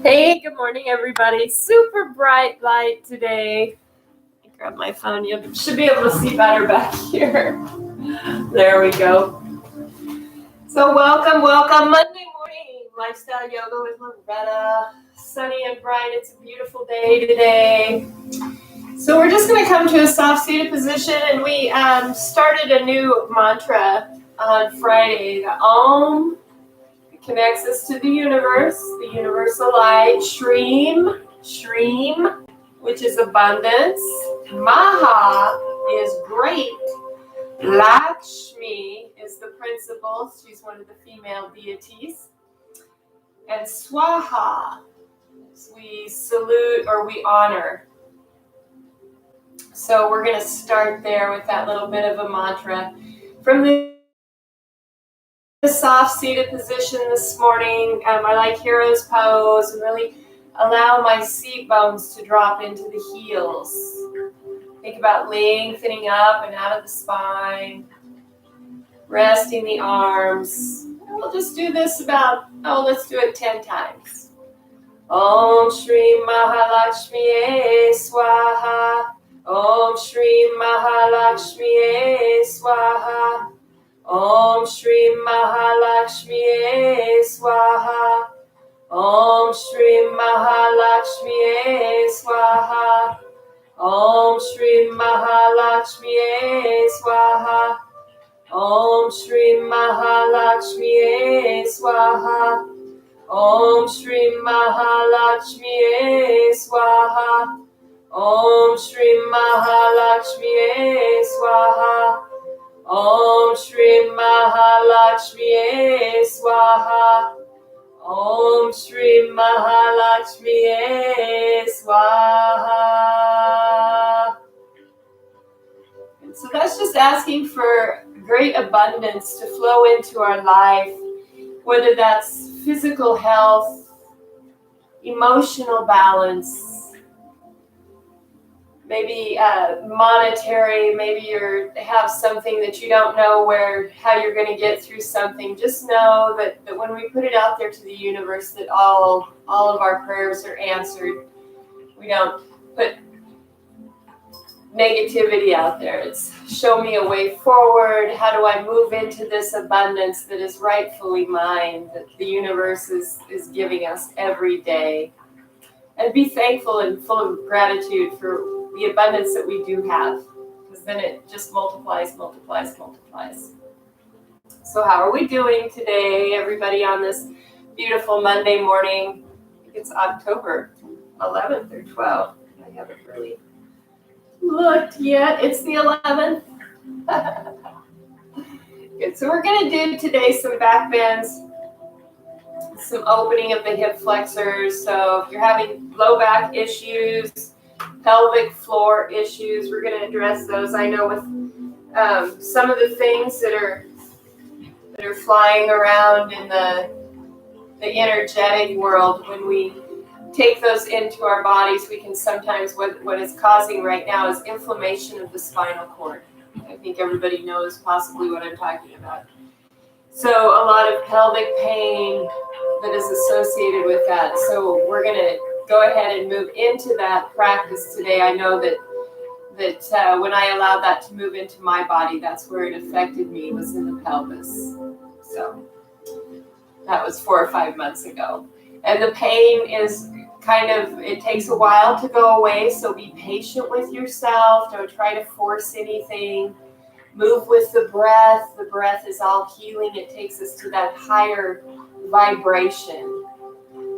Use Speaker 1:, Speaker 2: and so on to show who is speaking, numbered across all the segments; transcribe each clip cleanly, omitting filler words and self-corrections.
Speaker 1: Hey, good morning, everybody. Super bright light today. Let me grab my phone. You should be able to see better back here. There we go. So welcome. Monday morning, Lifestyle Yoga with Loretta. Sunny and bright. It's a beautiful day today. So we're just going to come to a soft seated position, and we started a new mantra on Friday, the Om. Connects us to the universe, the universal light, Shreem, which is abundance. Maha is great. Lakshmi is the principal. She's one of the female deities. And Swaha, we salute or we honor. So we're going to start there with that little bit of a mantra. From the soft seated position this morning, I like hero's pose and really allow my seat bones to drop into the heels. Think about lengthening up and out of the spine, resting the arms. We'll just do this let's do it 10 times. Om Shri Mahalakshmi Swaha. Om Shri Mahalakshmi Swaha. Om Shri Mahalakshmi Swaha. Om Shri Mahalakshmi Swaha. Om Shri Mahalakshmi Swaha. Om Shri Mahalakshmi Swaha. Om Shri Mahalakshmi Swaha. Om Shri Mahalakshmi Swaha. Om Shri Mahalakshmi Swaha. Om Shri Mahalakshmi Swaha. And so that's just asking for great abundance to flow into our life, whether that's physical health, emotional balance, maybe monetary, maybe you have something that you don't know how you're going to get through something. Just know that when we put it out there to the universe, that all of our prayers are answered. We don't put negativity out there. It's show me a way forward. How do I move into this abundance that is rightfully mine, that the universe is giving us every day? And be thankful and full of gratitude for the abundance that we do have, because then it just multiplies. So how are we doing today, everybody, on this beautiful Monday morning? I think it's October 11th or 12th. I haven't really looked yet. It's the 11th. Good. So we're going to do today some back bends, some opening of the hip flexors. So if you're having low back issues, pelvic floor issues, we're going to address those. I know with some of the things that are flying around in the energetic world, when we take those into our bodies, we can sometimes, what is causing right now is inflammation of the spinal cord. I think everybody knows possibly what I'm talking about. So a lot of pelvic pain that is associated with that. So we're going to go ahead and move into that practice today. I know that when I allowed that to move into my body, that's where it affected me, was in the pelvis. So that was 4 or 5 months ago. And the pain is it takes a while to go away, so be patient with yourself. Don't try to force anything. Move with the breath. The breath is all healing. It takes us to that higher vibration.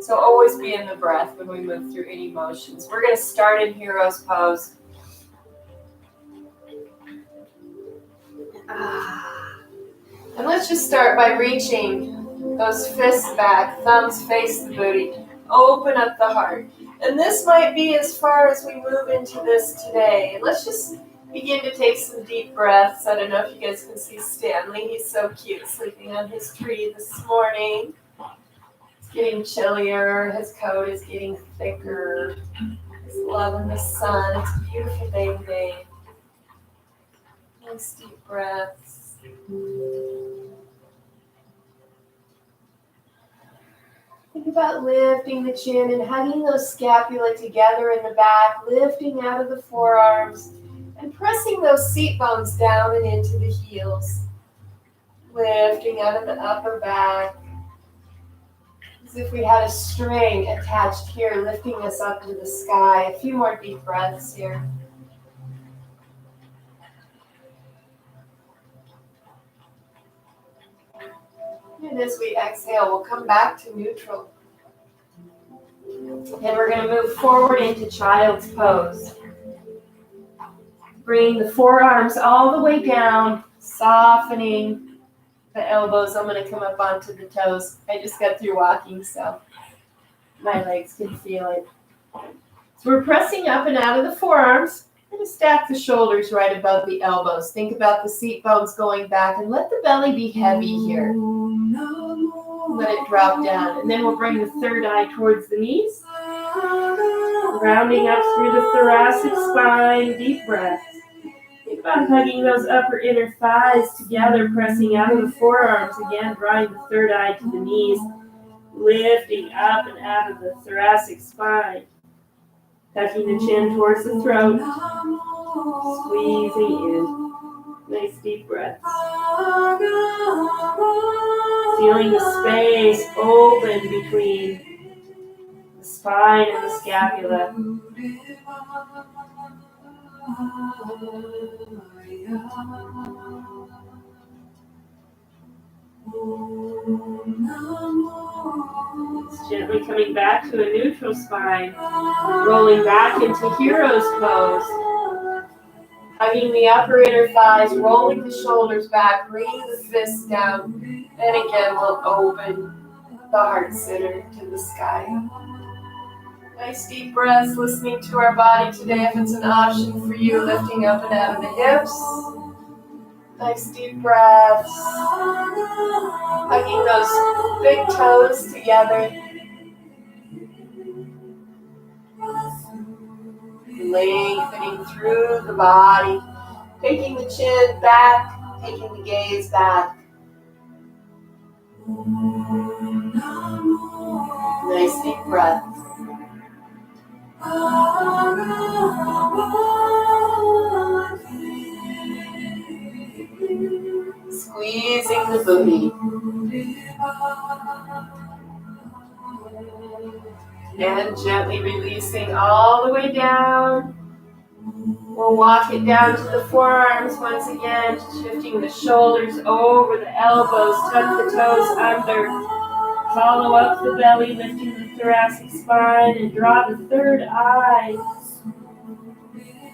Speaker 1: So always be in the breath when we move through any motions. We're going to start in hero's pose. And let's just start by reaching those fists back, thumbs face the booty. Open up the heart. And this might be as far as we move into this today. Let's just begin to take some deep breaths. I don't know if you guys can see Stanley. He's so cute, sleeping on his tree this morning. It's getting chillier. His coat is getting thicker. He's loving the sun. It's a beautiful day today. Nice deep breaths. Think about lifting the chin and hugging those scapula together in the back, lifting out of the forearms, and pressing those seat bones down and into the heels. Lifting out of the upper back, as if we had a string attached here, lifting us up into the sky. A few more deep breaths here. And as we exhale, we'll come back to neutral. And we're going to move forward into child's pose. Bring the forearms all the way down, softening the elbows. I'm going to come up onto the toes. I just got through walking, so my legs can feel it. So we're pressing up and out of the forearms. I'm going to stack the shoulders right above the elbows. Think about the seat bones going back and let the belly be heavy here. Let it drop down. And then we'll bring the third eye towards the knees. Rounding up through the thoracic spine. Deep breaths. Think about hugging those upper inner thighs together, pressing out of the forearms. Again, drawing the third eye to the knees. Lifting up and out of the thoracic spine. Tucking the chin towards the throat. Squeezing in. Nice deep breaths. Feeling the space open between the spine and the scapula. It's gently coming back to a neutral spine. Rolling back into hero's pose. Hugging the upper inner thighs, rolling the shoulders back, bringing the fists down. And again, we'll open the heart center to the sky. Nice deep breaths, listening to our body today. If it's an option for you, lifting up and out of the hips. Nice deep breaths. Hugging those big toes together. Lengthening through the body. Taking the chin back, taking the gaze back. Nice deep breaths. Squeezing the booty. And gently releasing all the way down. We'll walk it down to the forearms once again, shifting the shoulders over the elbows, tuck the toes under, follow up the belly, lifting the thoracic spine, and draw the third eye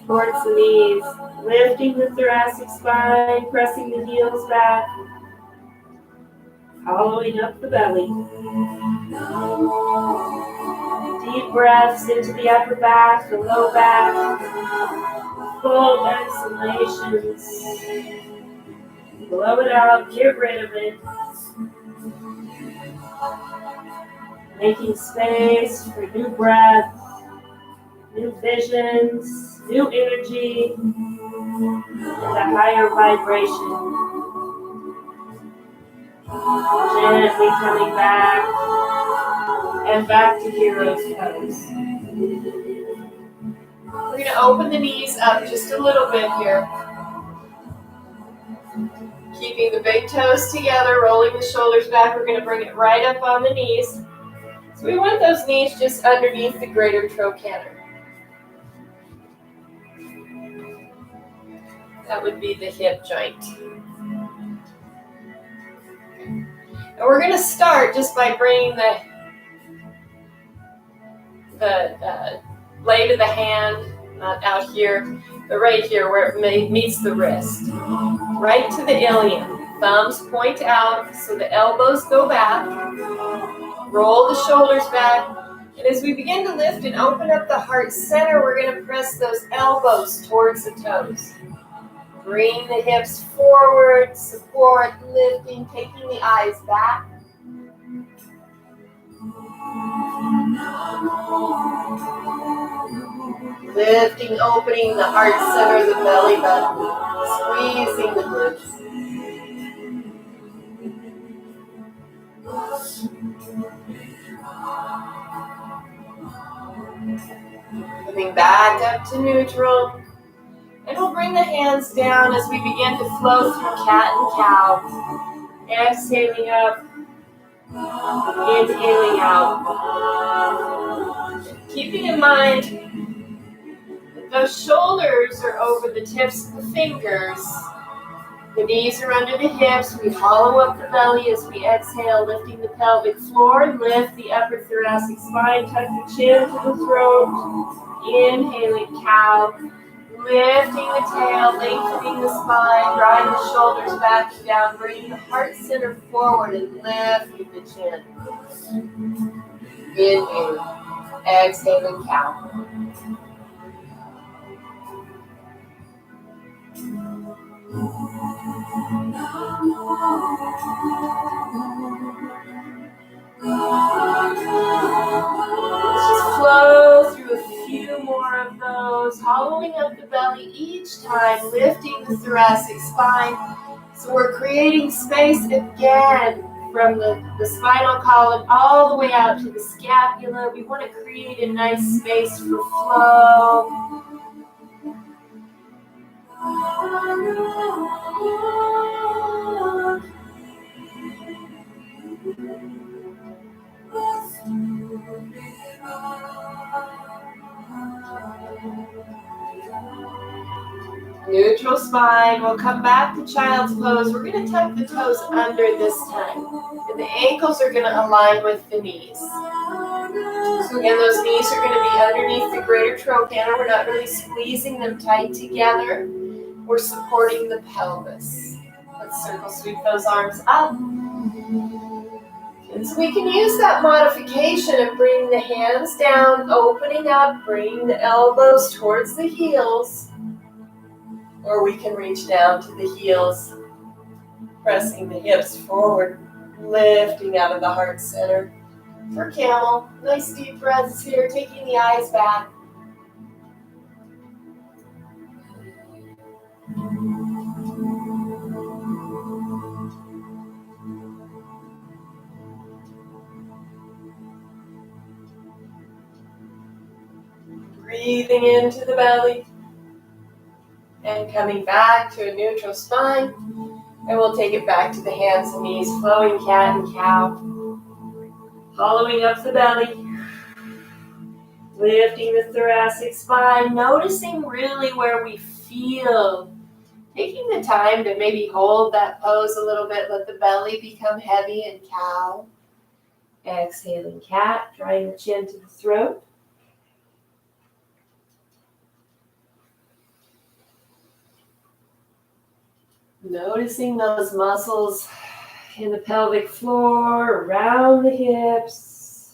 Speaker 1: towards the knees, lifting the thoracic spine, pressing the heels back, following up the belly. Deep breaths into the upper back, the low back, full exhalations. Blow it out, get rid of it. Making space for new breath, new visions, new energy, and a higher vibration. Gently coming back and back to hero's pose. We're going to open the knees up just a little bit here. Keeping the big toes together, rolling the shoulders back. We're going to bring it right up on the knees. So we want those knees just underneath the greater trochanter. That would be the hip joint. And we're going to start just by bringing the blade of the hand, not out here, but right here where it meets the wrist. Right to the ilium. Thumbs point out so the elbows go back. Roll the shoulders back. And as we begin to lift and open up the heart center, we're going to press those elbows towards the toes. Bring the hips forward, support, lifting, taking the eyes back. Lifting, opening the heart center, the belly button, squeezing the glutes. back up to neutral. And we'll bring the hands down as we begin to flow through cat and cow. Exhaling up, inhaling out. Keeping in mind that those shoulders are over the tips of the fingers. The knees are under the hips. We hollow up the belly as we exhale, lifting the pelvic floor. Lift the upper thoracic spine. Tuck the chin to the throat. Inhaling cow. Lifting the tail, lengthening the spine, drawing the shoulders back and down, bringing the heart center forward and lifting the chin. Inhaling, exhaling cow. Let's just flow through a few more of those, hollowing up the belly each time, lifting the thoracic spine. So we're creating space again from the spinal column all the way out to the scapula. We want to create a nice space for flow. Neutral spine. We'll come back to child's pose. We're going to tuck the toes under this time. And the ankles are going to align with the knees. So again, those knees are going to be underneath the greater trochanter. We're not really squeezing them tight together. We're supporting the pelvis. Let's circle sweep those arms up. And so we can use that modification of bringing the hands down, opening up, bringing the elbows towards the heels. Or we can reach down to the heels, pressing the hips forward, lifting out of the heart center. For camel, nice deep breaths here, taking the eyes back. Breathing into the belly. And coming back to a neutral spine. And we'll take it back to the hands and knees, flowing cat and cow. Hollowing up the belly. Lifting the thoracic spine. Noticing really where we feel. Taking the time to maybe hold that pose a little bit. Let the belly become heavy and cow. Exhaling cat, drawing the chin to the throat. Noticing those muscles in the pelvic floor, around the hips.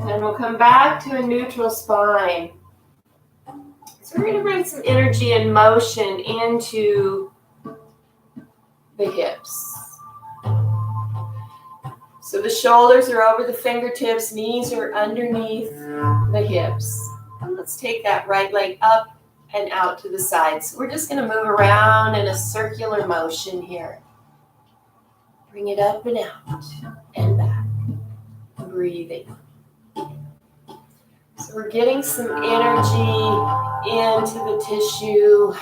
Speaker 1: And we'll come back to a neutral spine. So we're going to bring some energy and motion into the hips. So the shoulders are over the fingertips, knees are underneath the hips. And let's take that right leg up and out to the side. So we're just going to move around in a circular motion here. Bring it up and out and back. Breathing. So we're getting some energy into the tissue.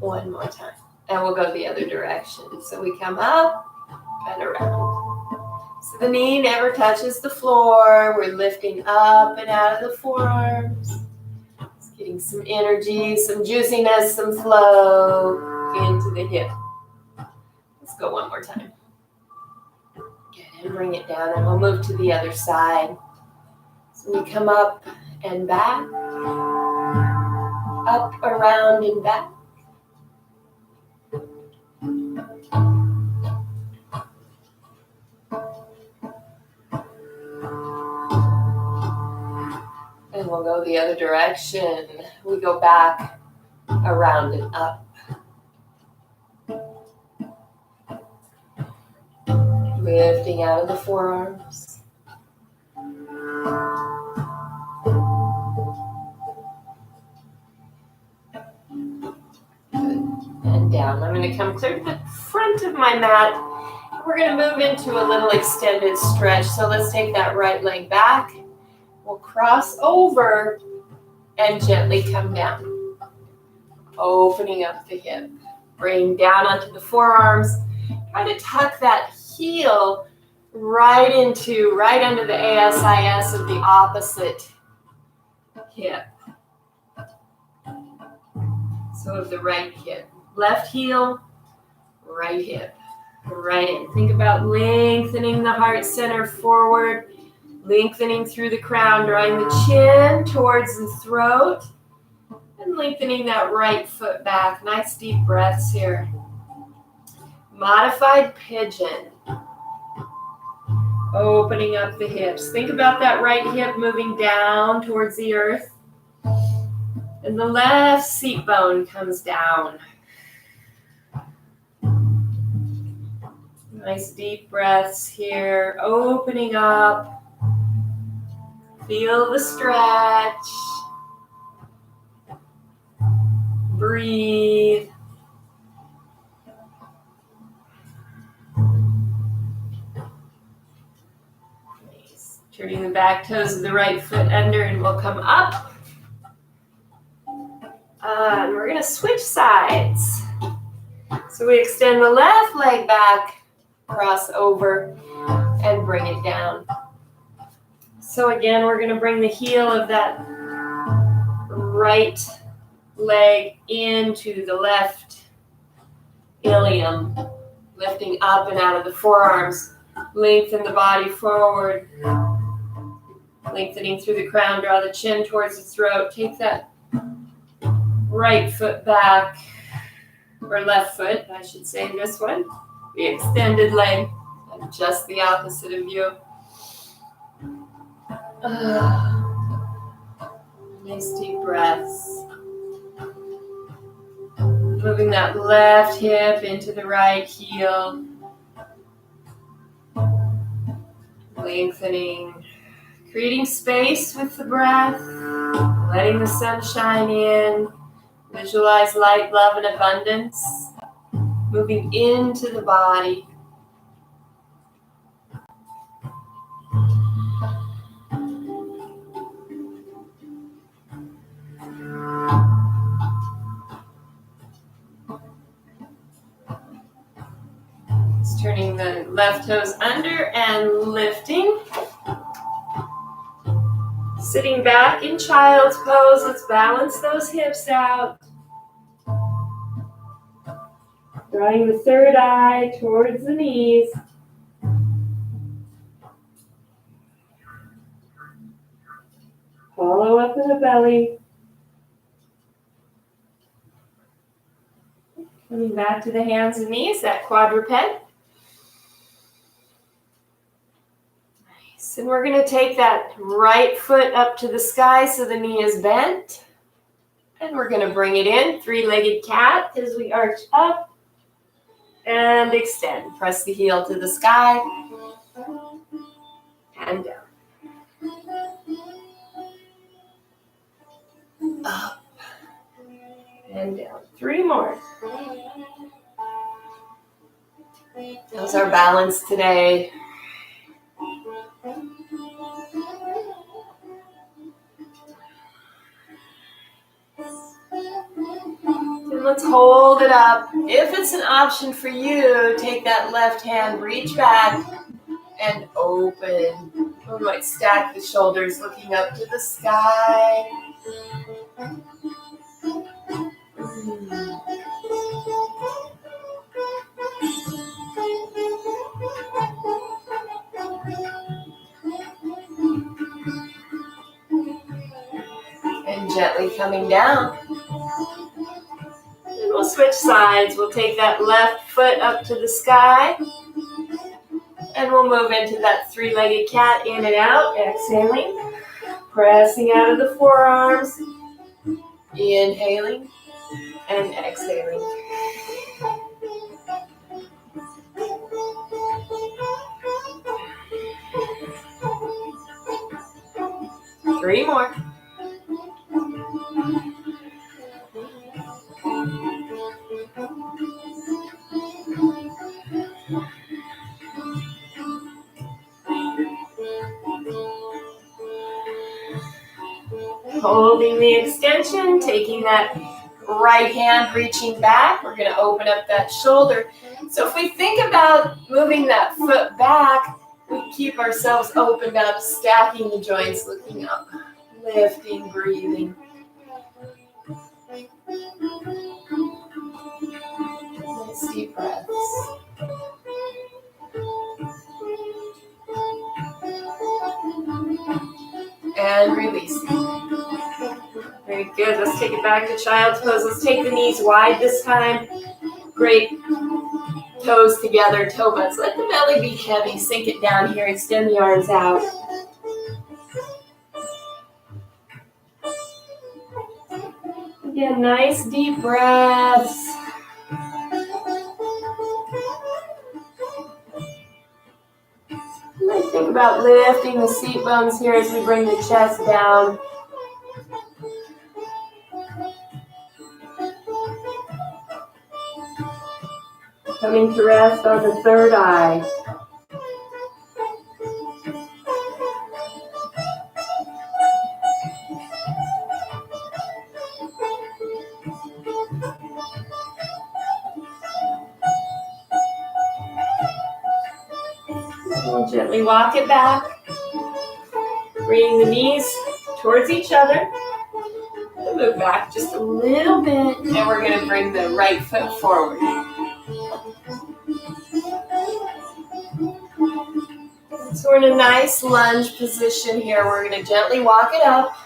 Speaker 1: One more time. And we'll go the other direction. So we come up and around. So the knee never touches the floor. We're lifting up and out of the forearms. It's getting some energy, some juiciness, some flow into the hip. Let's go one more time. Good, and bring it down, and we'll move to the other side. So we come up and back, up, around, and back. And we'll go the other direction. We go back, around, and up. Lifting out of the forearms. And down. I'm going to come clear to the front of my mat. We're going to move into a little extended stretch. So let's take that right leg back. We'll cross over and gently come down. Opening up the hip. Bring down onto the forearms. Try to tuck that heel right under the ASIS of the opposite hip. So of the right hip. Left heel, right hip. Right in. Think about lengthening the heart center forward, lengthening through the crown, drawing the chin towards the throat, and lengthening that right foot back. Nice deep breaths here. Modified pigeon. Opening up the hips. Think about that right hip moving down towards the earth. And the left seat bone comes down. Nice deep breaths here. Opening up. Feel the stretch. Breathe. Nice. Turning the back toes of the right foot under and we'll come up. And we're going to switch sides. So we extend the left leg back, cross over, and bring it down. So again, we're going to bring the heel of that right leg into the left ilium, lifting up and out of the forearms. Lengthen the body forward, lengthening through the crown, draw the chin towards the throat. Take that right foot back, or left foot, I should say, in this one. The extended leg, and just the opposite of you. Nice deep breaths. Moving that left hip into the right heel. Lengthening. Creating space with the breath. Letting the sun shine in. Visualize light, love, and abundance. Moving into the body. Just turning the left toes under and lifting. Sitting back in child's pose. Let's balance those hips out. Drawing the third eye towards the knees. Hollow up in the belly. Coming back to the hands and knees, that quadruped. Nice. And we're going to take that right foot up to the sky so the knee is bent. And we're going to bring it in, three-legged cat as we arch up. And extend. Press the heel to the sky. And down. Up. And down. Three more. Those are balanced today. And let's hold it up. If it's an option for you, take that left hand, reach back, and open. We might stack the shoulders, looking up to the sky. And gently coming down. And we'll switch sides. We'll take that left foot up to the sky. And we'll move into that three-legged cat, in and out, exhaling. Pressing out of the forearms. Inhaling and exhaling. 3 more. Holding the extension, taking that right hand, reaching back. We're going to open up that shoulder. So if we think about moving that foot back, we keep ourselves opened up, stacking the joints, looking up, lifting, breathing. Nice deep breaths. And releasing. Very good. Let's take it back to child's pose. Let's take the knees wide this time. Great. Toes together, toe buds. Let the belly be heavy. Sink it down here. Extend the arms out. Again, nice deep breaths. You might think about lifting the seat bones here as we bring the chest down. Coming to rest on the third eye. We'll gently walk it back. Bring the knees towards each other. We'll move back just a little bit, and we're going to bring the right foot forward. So we're in a nice lunge position here. We're going to gently walk it up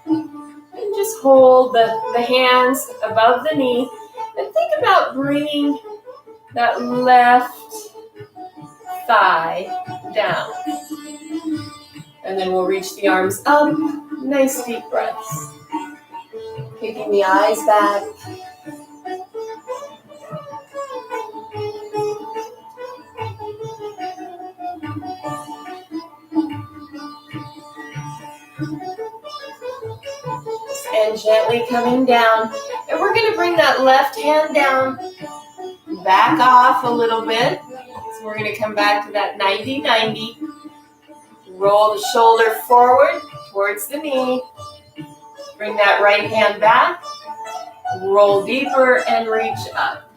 Speaker 1: and just hold the hands above the knee. And think about bringing that left thigh down. And then we'll reach the arms up. Nice deep breaths. Taking the eyes back. And gently coming down. And we're going to bring that left hand down, back off a little bit. So we're going to come back to that 90-90. Roll the shoulder forward towards the knee. Bring that right hand back. Roll deeper and reach up.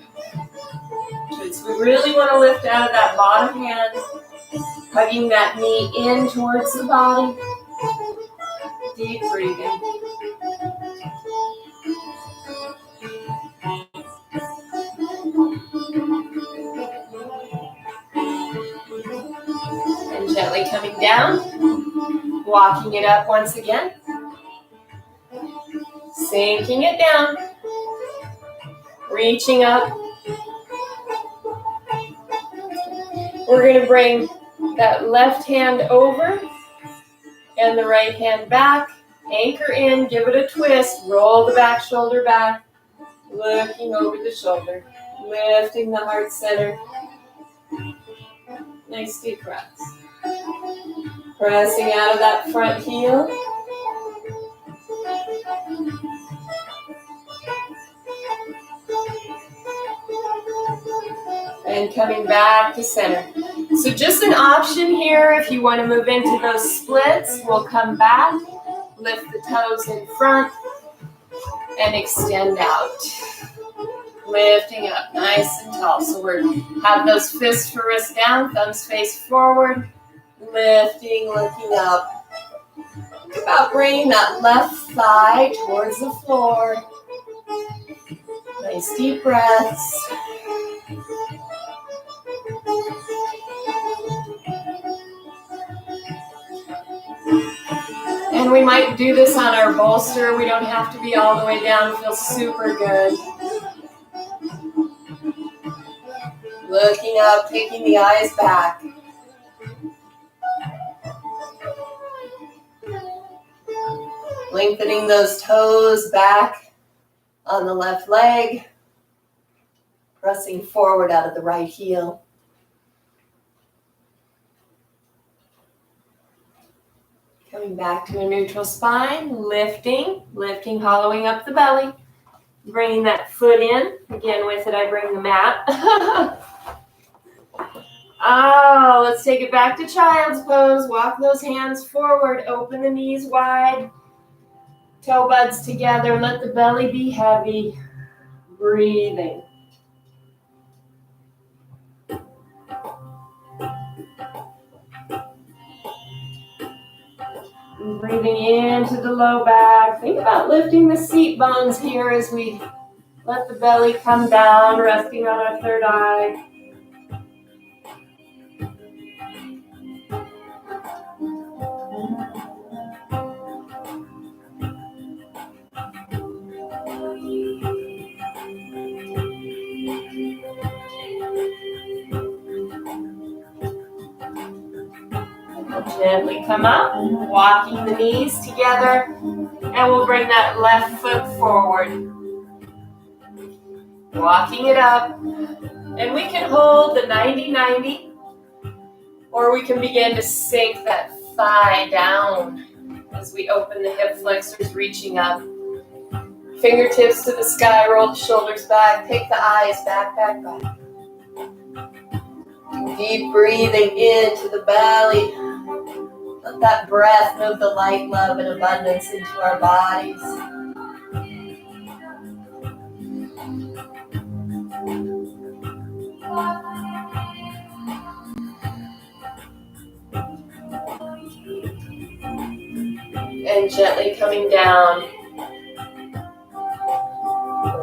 Speaker 1: So we really want to lift out of that bottom hand, hugging that knee in towards the body. Deep breathing. And gently coming down, walking it up once again. Sinking it down, reaching up. We're going to bring that left hand over and the right hand back. Anchor in, give it a twist, roll the back shoulder back, looking over the shoulder, lifting the heart center. Nice deep breaths. Pressing out of that front heel. And coming back to center. So just an option here if you want to move into those splits. We'll come back, lift the toes in front, and extend out. Lifting up nice and tall. So we have those fists for wrist down, thumbs face forward, lifting, looking up. Think about bringing that left thigh towards the floor. Nice deep breaths. And we might do this on our bolster. We don't have to be all the way down. It feels super good. Looking up, taking the eyes back. Lengthening those toes back on the left leg. Pressing forward out of the right heel. Coming back to a neutral spine, lifting, hollowing up the belly. Bringing that foot in. Again, with it, I bring the mat. Let's take it back to child's pose. Walk those hands forward. Open the knees wide. Toe buds together. Let the belly be heavy. Breathing. Breathing into the low back. Think about lifting the seat bones here as we let the belly come down, resting on our third eye. Gently come up, walking the knees together, and we'll bring that left foot forward. Walking it up, and we can hold the 90-90, or we can begin to sink that thigh down as we open the hip flexors, reaching up. Fingertips to the sky, roll the shoulders back, take the eyes back, back, back. Deep breathing into the belly. Let that breath move the light, love, and abundance into our bodies. And gently coming down.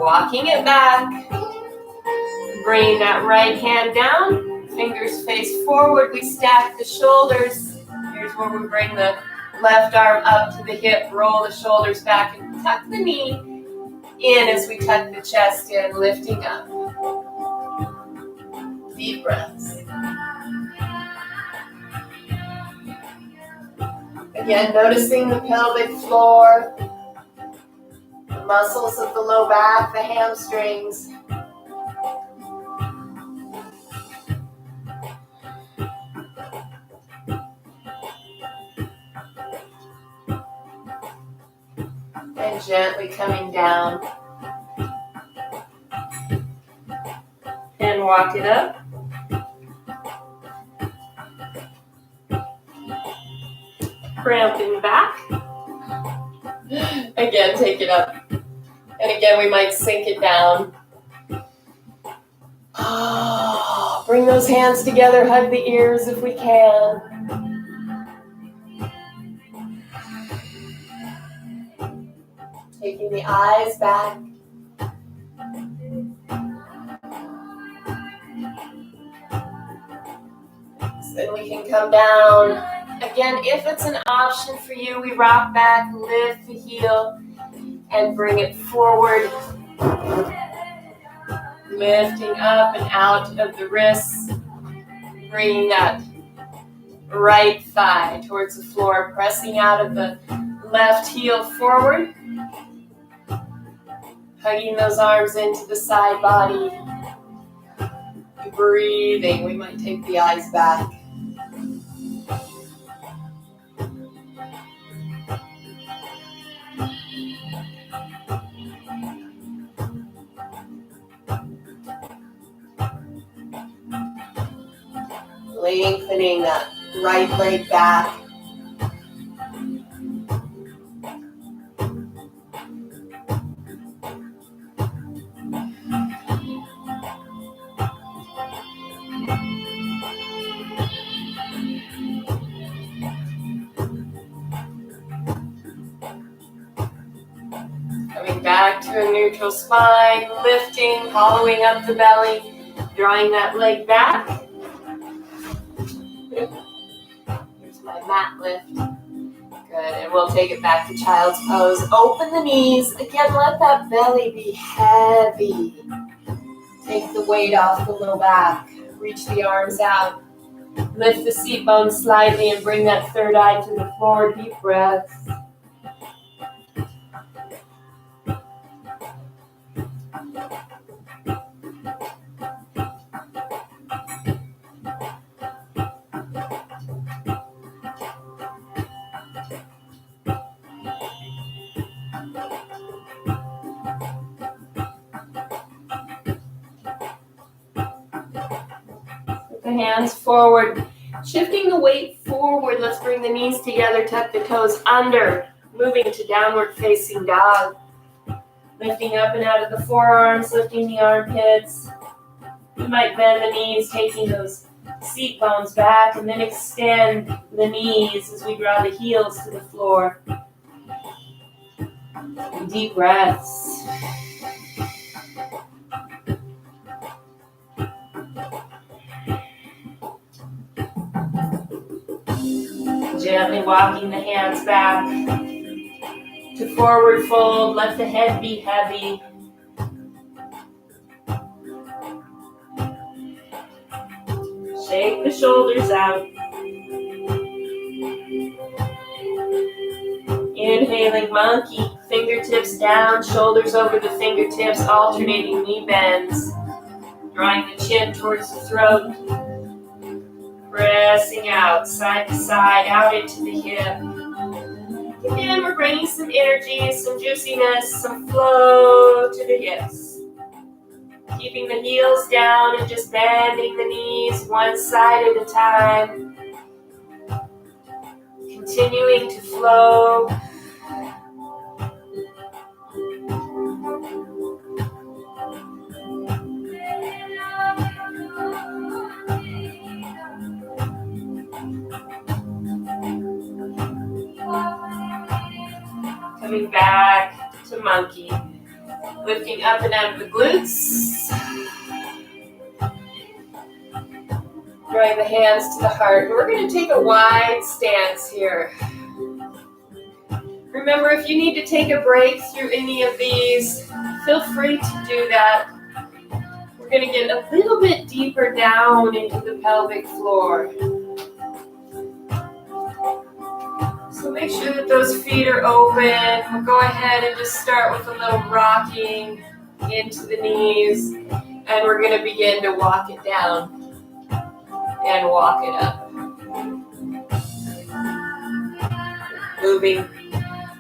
Speaker 1: Walking it back. Bringing that right hand down. Fingers face forward. We stack the shoulders. Here's where we bring the left arm up to the hip. Roll the shoulders back and tuck the knee in as we tuck the chest in, lifting up. Deep breaths. Again, noticing the pelvic floor, the muscles of the low back, the hamstrings. And gently coming down. And walk it up. Cramping back. Again, take it up. And again, we might sink it down. Bring those hands together, hug the ears if we can. Taking the eyes back. Then we can come down. Again, if it's an option for you, we rock back, lift the heel, and bring it forward. Lifting up and out of the wrists. Bringing that right thigh towards the floor, pressing out of the left heel forward. Hugging those arms into the side body. Breathing. We might take the eyes back. Lengthening that right leg back. Coming back to a neutral spine, lifting, hollowing up the belly, drawing that leg back. Here's my mat lift. Good, and we'll take it back to child's pose. Open the knees. Again, let that belly be heavy. Take the weight off the low back. Reach the arms out. Lift the seat bones slightly and bring that third eye to the floor. Deep breaths. the hands forward. Shifting the weight forward, let's bring the knees together, tuck the toes under. Moving to downward facing dog. Lifting up and out of the forearms, lifting the armpits. You might bend the knees, taking those seat bones back, and then extend the knees as we draw the heels to the floor. Deep breaths. Gently walking the hands back to forward fold. Let the head be heavy. Shake the shoulders out. Inhaling monkey, fingertips down, shoulders over the fingertips, alternating knee bends. Drawing the chin towards the throat. Pressing out, side to side, out into the hip. Again, we're bringing some energy, some juiciness, some flow to the hips. Keeping the heels down and just bending the knees one side at a time. Continuing to flow. Coming back to monkey. Lifting up and out of the glutes. Drawing the hands to the heart. We're going to take a wide stance here. Remember, if you need to take a break through any of these, feel free to do that. We're going to get a little bit deeper down into the pelvic floor. So make sure that those feet are open. We'll go ahead and just start with a little rocking into the knees. And we're going to begin to walk it down and walk it up. Moving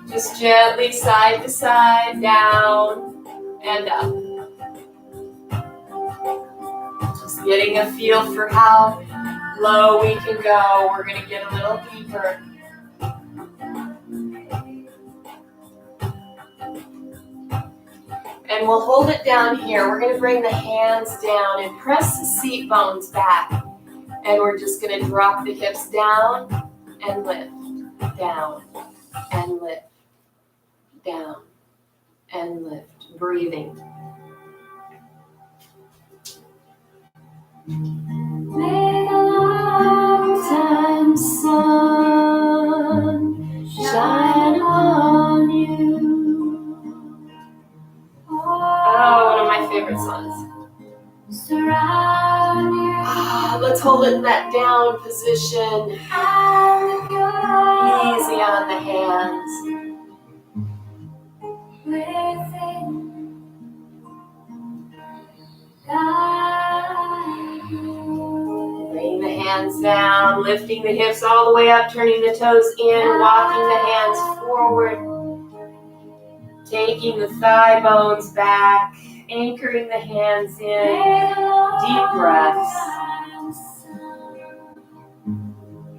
Speaker 1: just gently side to side, down and up. Just getting a feel for how low we can go. We're going to get a little deeper. And we'll hold it down here. We're going to bring the hands down and press the seat bones back. And we're just going to drop the hips down and lift, down and lift, down and lift. Breathing. May the long-time sun shine on you. Oh, one of my favorite songs. Surround you. Let's hold it in that down position. Easy on the hands. Bring the hands down, lifting the hips all the way up, turning the toes in, walking the hands forward. Taking the thigh bones back, anchoring the hands in. Deep breaths.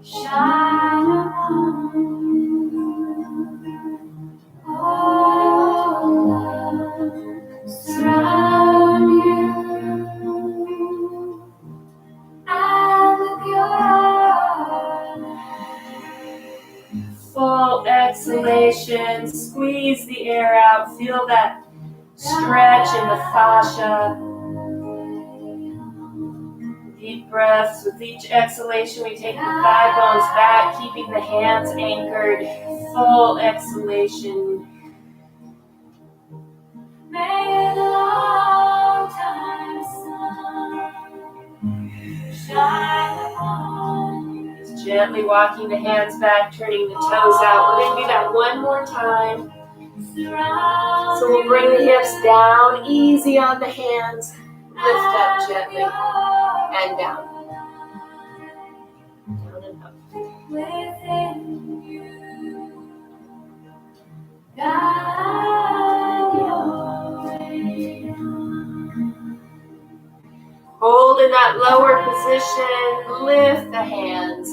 Speaker 1: Shine upon you. Oh, surround you. And with your full exhalation, squeeze the air out. Feel that stretch in the fascia. Deep breaths. With each exhalation, we take the thigh bones back, keeping the hands anchored. Full exhalation. May the long-time sun shine upon you. Just gently walking the hands back, turning the toes out. We're going to do that one more time. So we'll bring the hips down, easy on the hands. Lift up gently and down. Down and up. Within you, guide your way. Hold in that lower position, lift the hands,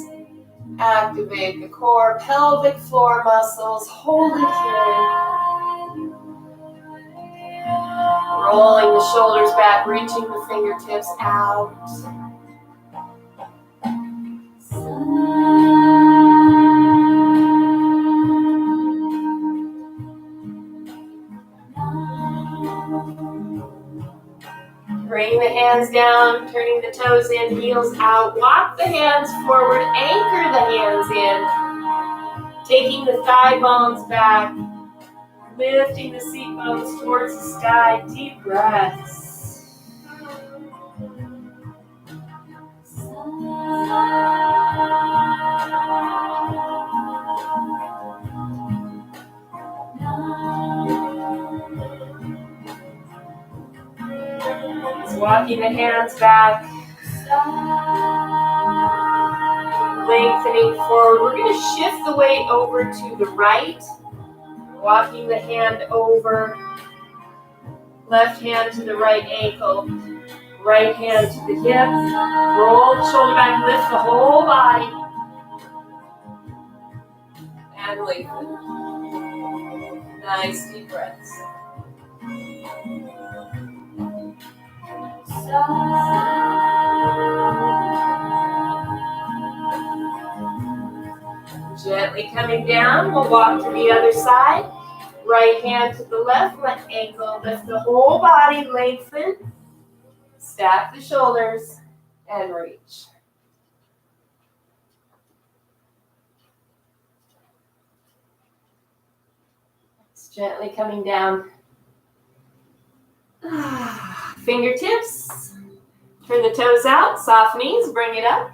Speaker 1: activate the core, pelvic floor muscles, hold it here. Rolling the shoulders back, reaching the fingertips out. Bring the hands down, turning the toes in, heels out. Walk the hands forward, anchor the hands in. Taking the thigh bones back, lifting the seat bones towards the sky. Deep breaths. Walking the hands back, lengthening forward. We're going to shift the weight over to the right, walking the hand over, left hand to the right ankle, right hand to the hip, roll the shoulder back, lift the whole body, and lengthen. Nice deep breaths. Gently coming down, we'll walk to the other side. Right hand to the left ankle, lift the whole body, lengthen. Stack the shoulders and reach. It's gently coming down. Fingertips. Turn the toes out, soft knees, bring it up.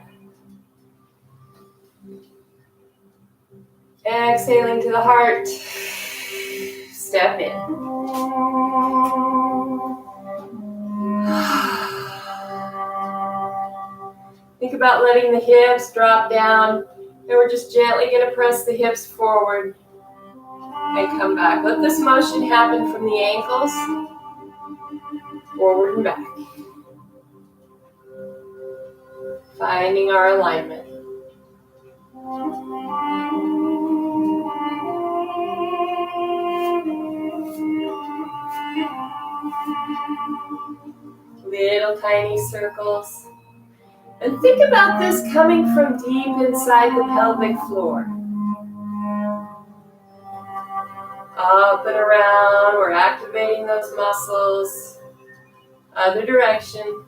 Speaker 1: Exhaling to the heart. Step in. Think about letting the hips drop down, and we're just gently going to press the hips forward and come back. Let this motion happen from the ankles, forward and back. Finding our alignment. Little tiny circles. And think about this coming from deep inside the pelvic floor. Up and around, we're activating those muscles. Other direction.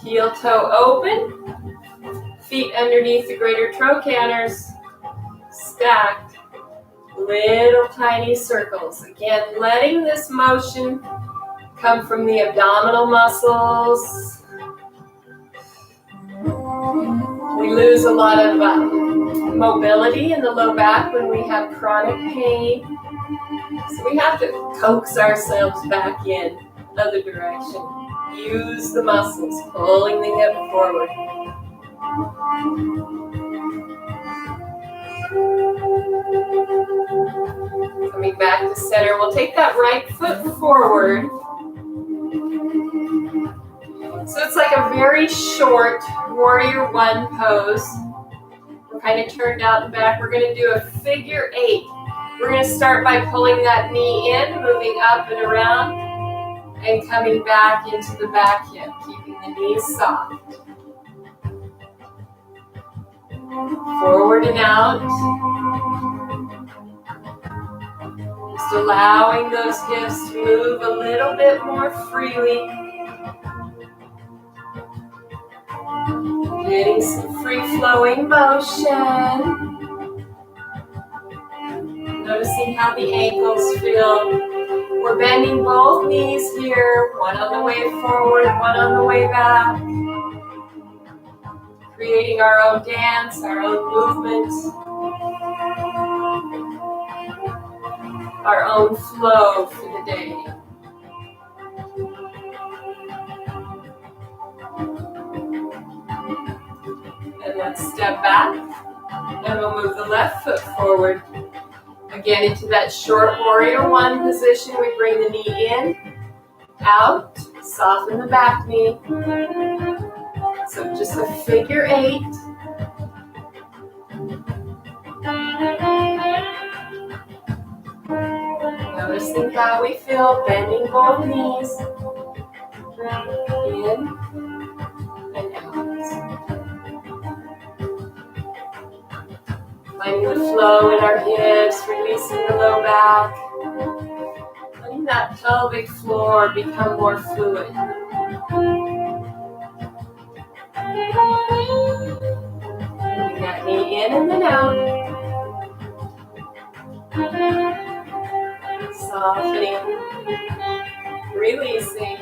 Speaker 1: Heel toe open. Feet underneath the greater trochanters. Stacked. Little tiny circles. Again, letting this motion come from the abdominal muscles. We lose a lot of mobility in the low back when we have chronic pain. So we have to coax ourselves back in. Other direction. Use the muscles, pulling the hip forward. Coming back to center, we'll take that right foot forward. So it's like a very short warrior one pose. We're kind of turned out and back. We're going to do a figure 8. We're going to start by pulling that knee in, moving up and around, and coming back into the back hip, keeping the knees soft. Forward and out. Just allowing those hips to move a little bit more freely. Getting some free-flowing motion. Noticing how the ankles feel. We're bending both knees here, one on the way forward, one on the way back. Creating our own dance, our own movement, our own flow for the day. And let's step back, and we'll move the left foot forward. Again, into that short warrior one position, we bring the knee in, out, soften the back knee. So just a figure 8. Noticing how we feel, bending both knees. In and out. Finding the flow in our hips, releasing the low back. Letting that pelvic floor become more fluid. Bringing that knee in and then out. Softening, releasing.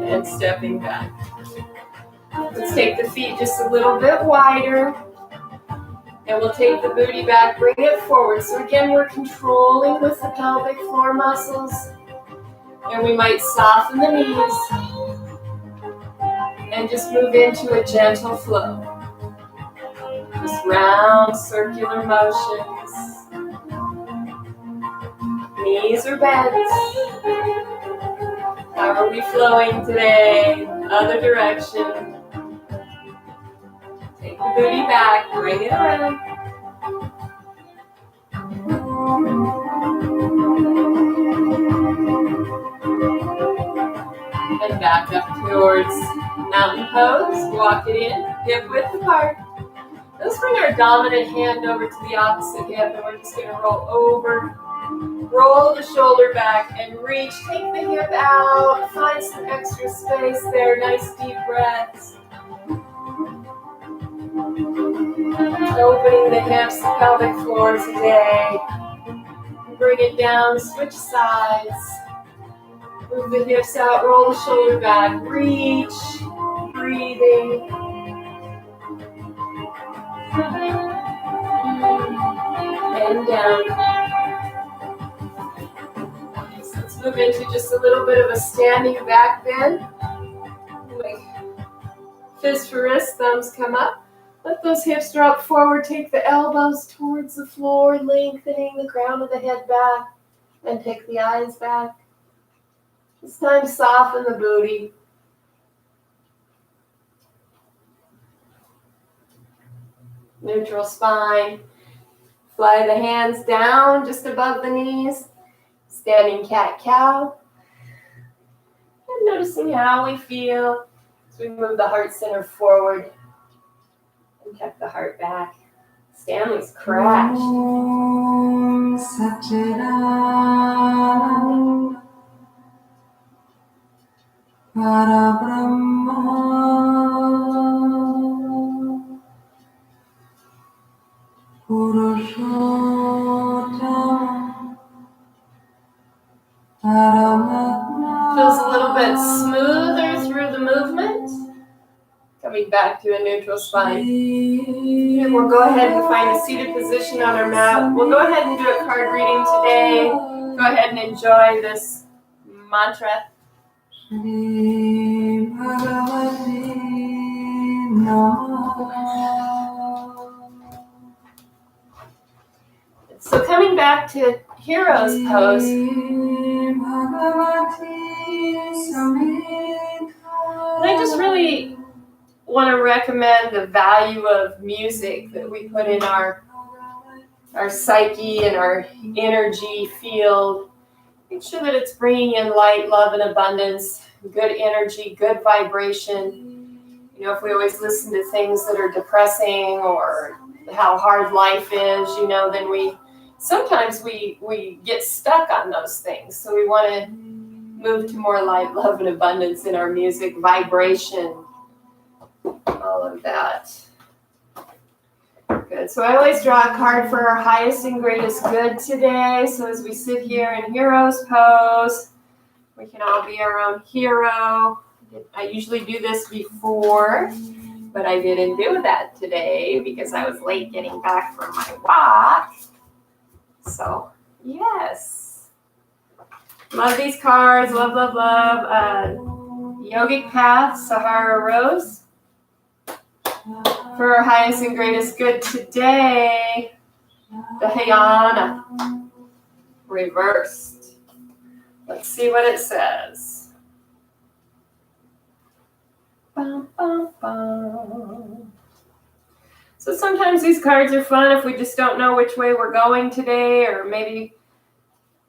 Speaker 1: And stepping back. Let's take the feet just a little bit wider. And we'll take the booty back, bring it forward. So again, we're controlling with the pelvic floor muscles. And we might soften the knees. And just move into a gentle flow. Just round circular motions. Knees are bent. How are we flowing today? Other direction. Take the booty back, bring it around. And back up towards mountain pose. Walk it in, hip width apart. Let's bring our dominant hand over to the opposite hip, and we're just going to roll over. Roll the shoulder back and reach. Take the hip out. Find some extra space there. Nice deep breaths. Opening the hips, the pelvic floor today. Bring it down. Switch sides. Move the hips out. Roll the shoulder back. Reach. Breathing. And down. Let's move into just a little bit of a standing back bend. Like fist for wrist, thumbs come up. Let those hips drop forward. Take the elbows towards the floor, lengthening the crown of the head back. And take the eyes back. This time, soften the booty. Neutral spine. Fly the hands down just above the knees. Standing cat-cow. And noticing how we feel as we move the heart center forward. And tuck the heart back. Stanley's crashed. Feels a little bit smoother through the movement. Coming back to a neutral spine. And we'll go ahead and find a seated position on our mat. We'll go ahead and do a card reading today. Go ahead and enjoy this mantra. So coming back to Hero's Pose. And I just really want to recommend the value of music that we put in our psyche and our energy field. Make sure that it's bringing in light, love, and abundance, good energy, good vibration. You know, if we always listen to things that are depressing or how hard life is, you know, then sometimes we get stuck on those things. So we want to move to more light, love, and abundance in our music, vibration, all of that. Good. So I always draw a card for our highest and greatest good today. So as we sit here in Hero's Pose, we can all be our own hero. I usually do this before, but I didn't do that today because I was late getting back from my walk. So, yes. Love these cards. Love, love, love. Yogic Path, Sahara Rose. For our highest and greatest good today, the Dhyana. Reversed. Let's see what it says. Bum, bum, bum. So sometimes these cards are fun if we just don't know which way we're going today, or maybe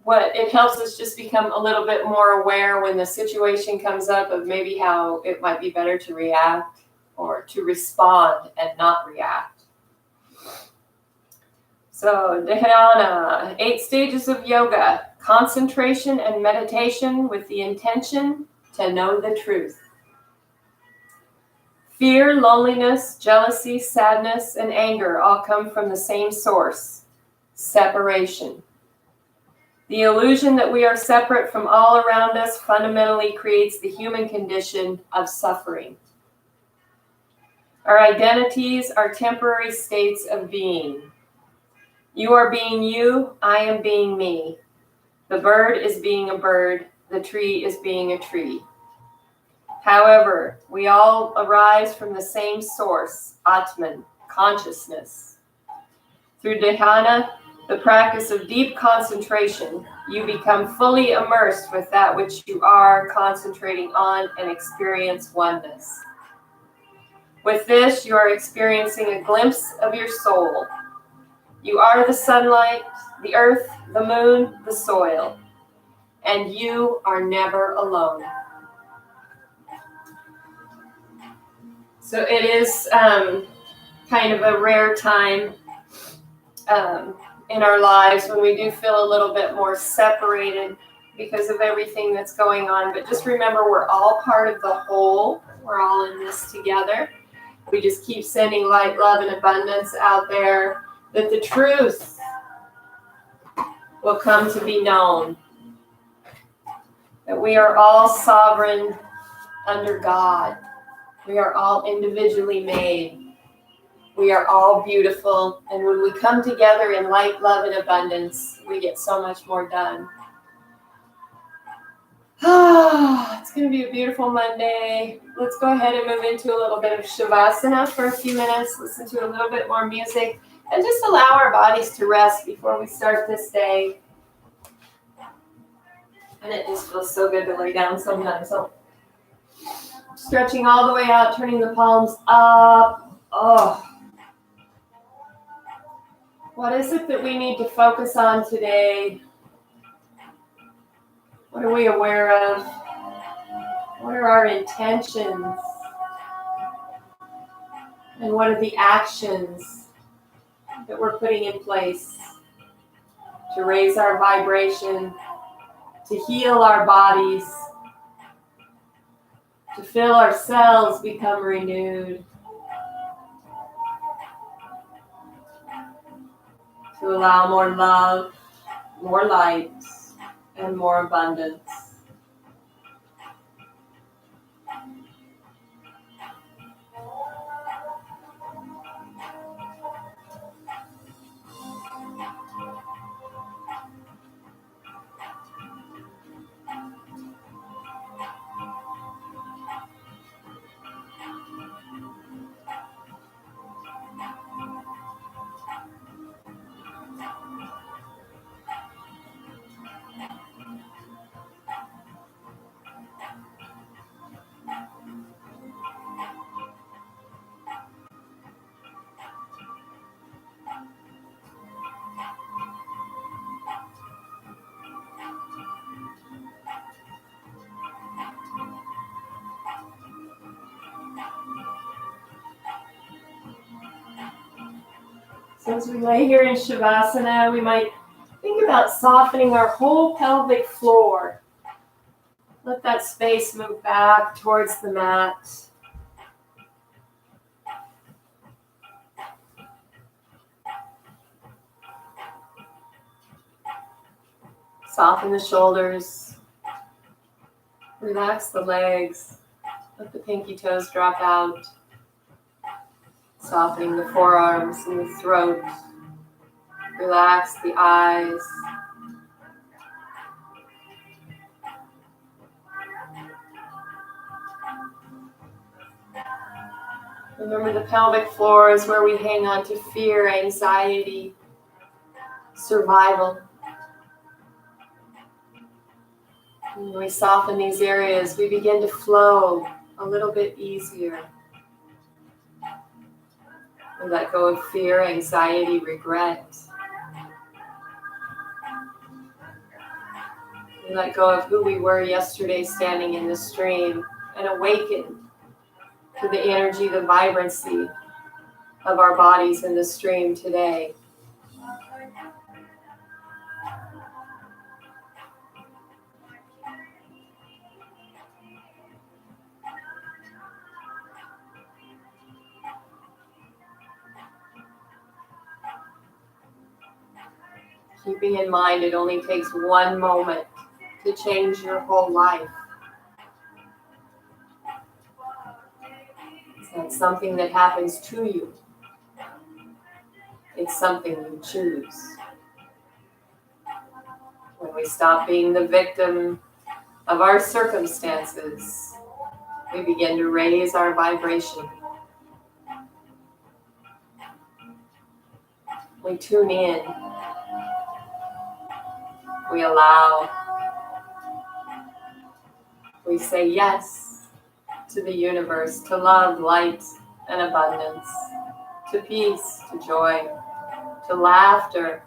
Speaker 1: what it helps us just become a little bit more aware when the situation comes up of maybe how it might be better to react or to respond and not react. So Dhyana, 8 stages of yoga, concentration and meditation with the intention to know the truth. Fear, loneliness, jealousy, sadness, and anger all come from the same source, separation. The illusion that we are separate from all around us fundamentally creates the human condition of suffering. Our identities are temporary states of being. You are being you, I am being me. The bird is being a bird, the tree is being a tree. However, we all arise from the same source, Atman, consciousness. Through Dhyana, the practice of deep concentration, you become fully immersed with that which you are concentrating on and experience oneness. With this, you are experiencing a glimpse of your soul. You are the sunlight, the earth, the moon, the soil, and you are never alone. So it is kind of a rare time in our lives when we do feel a little bit more separated because of everything that's going on. But just remember, we're all part of the whole. We're all in this together. We just keep sending light, love, and abundance out there, that the truth will come to be known. That we are all sovereign under God. We are all individually made. We are all beautiful. And when we come together in light, love, and abundance, we get so much more done. It's going to be a beautiful Monday. Let's go ahead and move into a little bit of Shavasana for a few minutes. Listen to a little bit more music. And just allow our bodies to rest before we start this day. And it just feels so good to lay down sometimes. So stretching all the way out, turning the palms up. Oh. What is it that we need to focus on today? What are we aware of? What are our intentions? And what are the actions that we're putting in place to raise our vibration, to heal our bodies, to feel our cells become renewed, to allow more love, more light, and more abundance. So as we lay here in Shavasana, we might think about softening our whole pelvic floor. Let that space move back towards the mat. Soften the shoulders. Relax the legs. Let the pinky toes drop out. Softening the forearms and the throat. Relax the eyes. Remember, the pelvic floor is where we hang on to fear, anxiety, survival. When we soften these areas, we begin to flow a little bit easier. We let go of fear, anxiety, regret. We let go of who we were yesterday standing in the stream and awaken to the energy, the vibrancy of our bodies in the stream today. Keeping in mind it only takes one moment to change your whole life. It's not something that happens to you. It's something you choose. When we stop being the victim of our circumstances, we begin to raise our vibration. We tune in. We allow. We say yes to the universe, to love, light, and abundance, to peace, to joy, to laughter.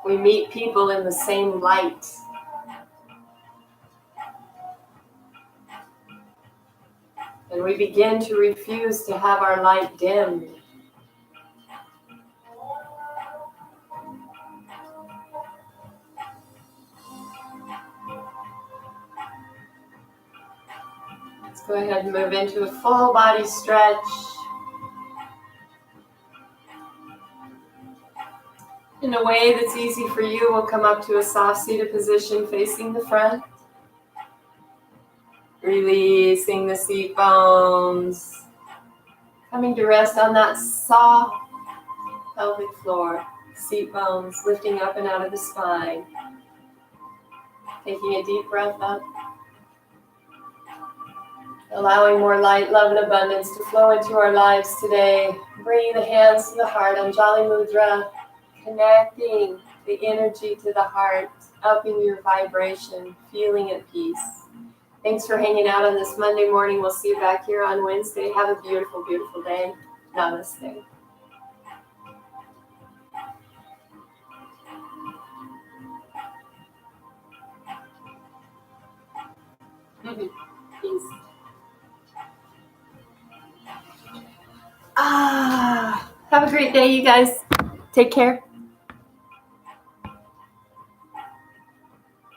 Speaker 1: We meet people in the same light. And we begin to refuse to have our light dimmed. Let's go ahead and move into a full body stretch. In a way that's easy for you, we'll come up to a soft seated position facing the front. Releasing the seat bones. Coming to rest on that soft pelvic floor. Seat bones lifting up and out of the spine. Taking a deep breath up. Allowing more light, love, and abundance to flow into our lives today. Bringing the hands to the heart, Anjali Mudra. Connecting the energy to the heart. Upping your vibration. Feeling at peace. Thanks for hanging out on this Monday morning. We'll see you back here on Wednesday. Have a beautiful, beautiful day. Namaste. Peace. Have a great day, you guys. Take care.